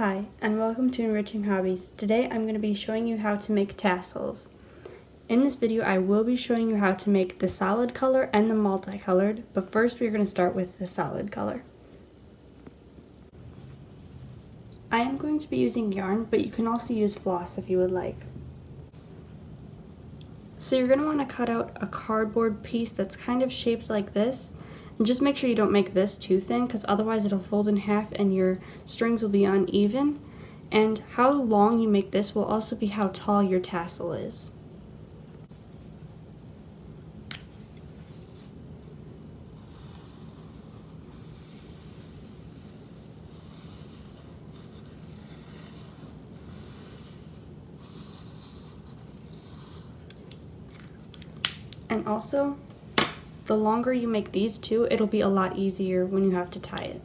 Hi, and welcome to Enriching Hobbies. Today I'm going to be showing you how to make tassels. In this video I will be showing you how to make the solid color and the multicolored, but first we're going to start with the solid color. I am going to be using yarn, but you can also use floss if you would like. So you're going to want to cut out a cardboard piece that's kind of shaped like this. And just make sure you don't make this too thin, because otherwise it'll fold in half and your strings will be uneven. And how long you make this will also be how tall your tassel is. And also, the longer you make these two, it'll be a lot easier when you have to tie it.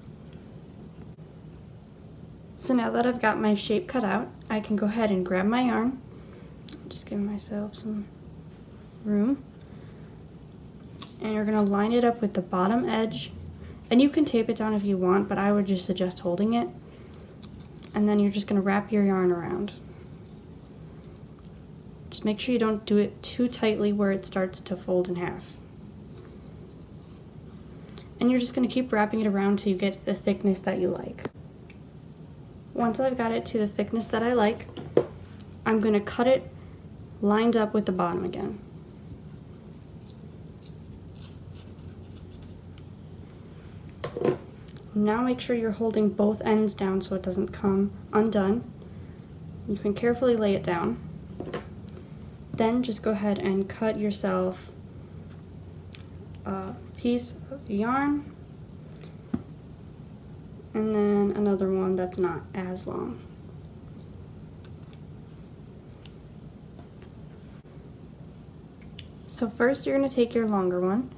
So now that I've got my shape cut out, I can go ahead and grab my yarn. Just give myself some room. And you're going to line it up with the bottom edge. And you can tape it down if you want, but I would just suggest holding it. And then you're just going to wrap your yarn around. Just make sure you don't do it too tightly where it starts to fold in half. And you're just going to keep wrapping it around till you get to the thickness that you like. Once I've got it to the thickness that I like, I'm going to cut it lined up with the bottom again. Now make sure you're holding both ends down so it doesn't come undone. You can carefully lay it down. Then just go ahead and cut yourself a piece of yarn and then another one that's not as long. So first you're going to take your longer one,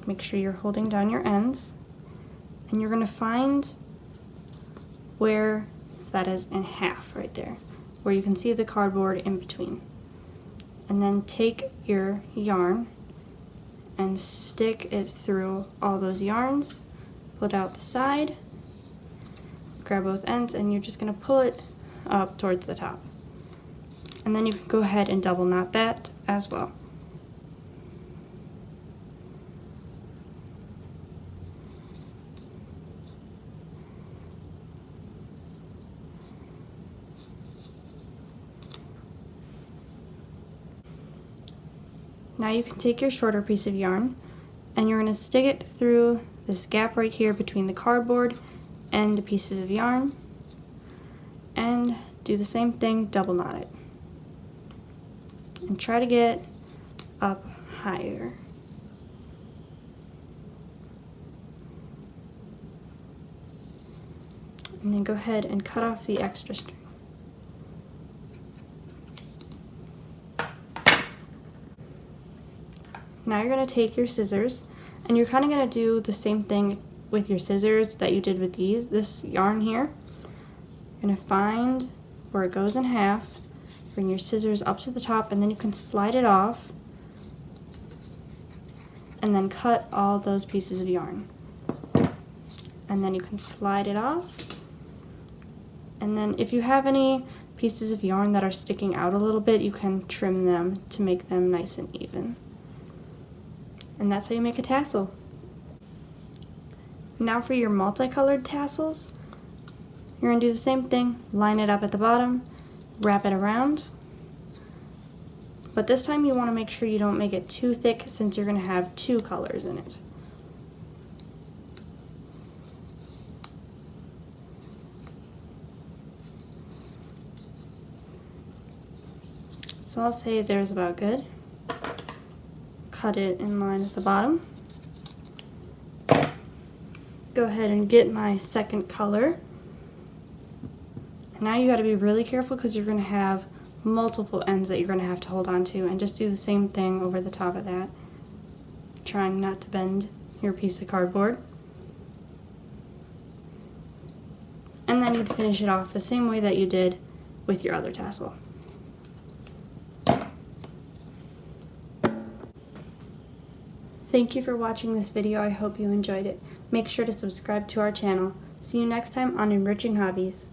make sure you're holding down your ends, and you're going to find where that is in half right there, where you can see the cardboard in between. And then take your yarn and stick it through all those yarns, pull it out the side, grab both ends, and you're just going to pull it up towards the top. And then you can go ahead and double knot that as well. Now you can take your shorter piece of yarn and you're going to stick it through this gap right here between the cardboard and the pieces of yarn, and do the same thing, double knot it. And try to get up higher. And then go ahead and cut off the extra string. Now you're going to take your scissors, and you're kind of going to do the same thing with your scissors that you did with this yarn here. You're going to find where it goes in half, bring your scissors up to the top, and then you can slide it off, and then cut all those pieces of yarn. And then you can slide it off, and then if you have any pieces of yarn that are sticking out a little bit, you can trim them to make them nice and even. And that's how you make a tassel. Now for your multicolored tassels, you're going to do the same thing, line it up at the bottom, wrap it around. But this time you want to make sure you don't make it too thick since you're going to have two colors in it. So I'll say there's about good. Cut it in line with the bottom. Go ahead and get my second color. And now you got to be really careful because you're going to have multiple ends that you're going to have to hold on to, and just do the same thing over the top of that, trying not to bend your piece of cardboard. And then you'd finish it off the same way that you did with your other tassel. Thank you for watching this video. I hope you enjoyed it. Make sure to subscribe to our channel. See you next time on Enriching Hobbies.